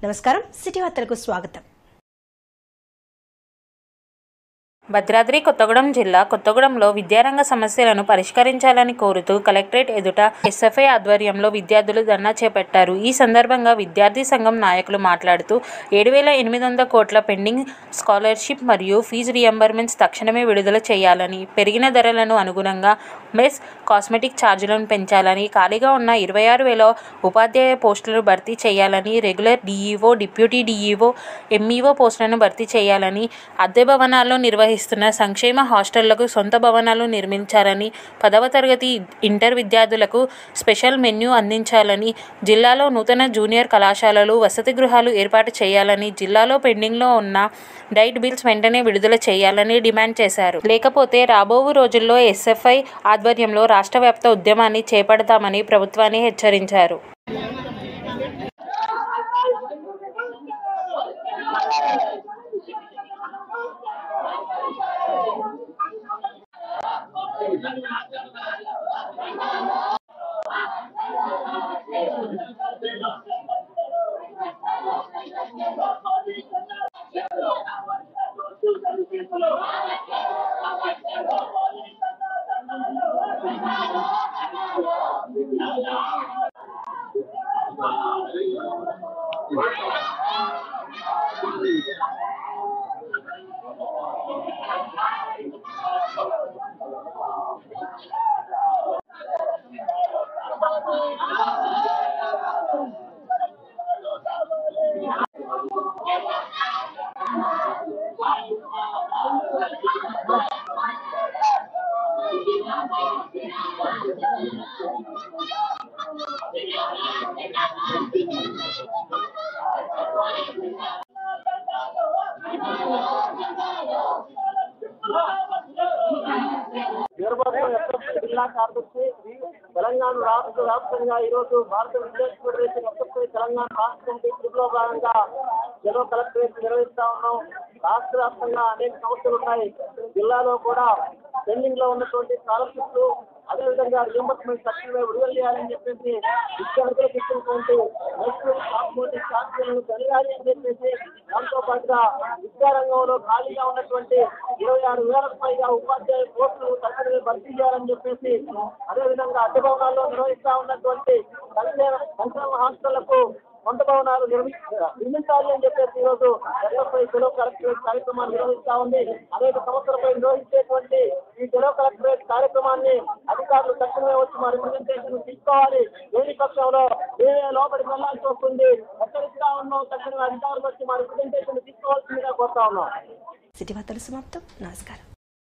నమస్కారం, సిటీ వార్తలకు స్వాగతం. భద్రాద్రి కొత్తగూడెం జిల్లా కొత్తగూడెంలో విద్యారంగ సమస్యలను పరిష్కరించాలని కోరుతూ కలెక్టరేట్ ఎదుట ఎస్ఎఫ్ఐ ఆధ్వర్యంలో విద్యార్థులు ధర్నా చేపట్టారు. ఈ సందర్భంగా విద్యార్థి సంఘం నాయకులు మాట్లాడుతూ 7,800 కోట్ల పెండింగ్ స్కాలర్షిప్ మరియు ఫీజు రియంబర్మెంట్స్ తక్షణమే విడుదల చేయాలని, పెరిగిన ధరలను అనుగుణంగా మెస్, కాస్మెటిక్ ఛార్జీలను పెంచాలని, ఖాళీగా ఉన్న 26,000 ఉపాధ్యాయ పోస్టులను భర్తీ చేయాలని, regular DEO, deputy DEO, MEO పోస్టులను భర్తీ చేయాలని, అద్దె భవనాల్లో నిర్వహిస్తున్న సంక్షేమ హాస్టళ్లకు సొంత భవనాలు నిర్మించాలని, 10వ తరగతి ఇంటర్ విద్యార్థులకు స్పెషల్ మెన్యూ అందించాలని, జిల్లాలో నూతన జూనియర్ కళాశాలలు, వసతి గృహాలు ఏర్పాటు చేయాలని, జిల్లాలో పెండింగ్లో ఉన్న డైట్ బిల్స్ వెంటనే విడుదల చేయాలని డిమాండ్ చేశారు. లేకపోతే రాబో రోజుల్లో ఎస్ఎఫ్ఐ ఆధ్వర్యంలో రాష్ట్ర వ్యాప్త ఉద్యమాన్ని చేపడతామని ప్రభుత్వాన్ని హెచ్చరించారు. జిల్లా కార్యదర్శి తెలంగాణ రాష్ట్ర వ్యాప్తంగా ఈరోజు భారత విద్యార్థి ఫెడరేషన్ ఎస్ఎఫ్ఐ తెలంగాణ రాష్ట్ర కమిటీ పిలుపులో భాగంగా జిల్లా కలెక్టరేట్ నిర్వహిస్తా ఉన్నాం. రాష్ట్ర వ్యాప్తంగా అనేక సమస్యలు ఉన్నాయి. జిల్లాలో కూడా పెండింగ్ లో ఉన్నటువంటి స్కాలర్షిప్లు, అదేవిధంగా రియంబర్స్మెంట్ తక్షణమే విడుదల చేయాలని చెప్పేసి విద్యార్థులకు ఇచ్చినటువంటి కాస్మెటిక్ ఛార్జీలను పెరగాలి అని చెప్పేసి, దాంతో పాటుగా విద్యారంగంలో ఖాళీగా ఉన్నటువంటి 26,000కు పైగా ఉపాధ్యాయ పోస్టులు తక్షణమే భర్తీ చేయాలని చెప్పేసి, అదేవిధంగా అద్దె భవనాల్లో నిర్వహిస్తా ఉన్నటువంటి సంక్షేమ హాస్టళ్లకు సొంత భవనాలు నిర్మించాలి అని చెప్పేసి ఈరోజు ఎస్ఎఫ్ఐ తెలుగు కలెక్టరేట్ కార్యక్రమాన్ని నిర్వహిస్తా ఉంది. అనేక సమస్యలపై నిర్వహించేటువంటి ఈ తెలుగు కలెక్టరేట్ కార్యక్రమాన్ని అధికారులు తక్షణమే వచ్చి మా రిప్రజెంటేషన్ తీసుకోవాలి. లేని పక్షంలో మేమే లోపలికి వెళ్లాల్సి వస్తుంది. హెచ్చరిస్తా ఉన్నాం. తక్షణమే అధికారులు వచ్చి మా రిప్రజెంటేషన్ తీసుకోవాల్సిందిగా కోరుతా ఉన్నాం. సిటీ వార్తలు సమాప్తం. నమస్కారం.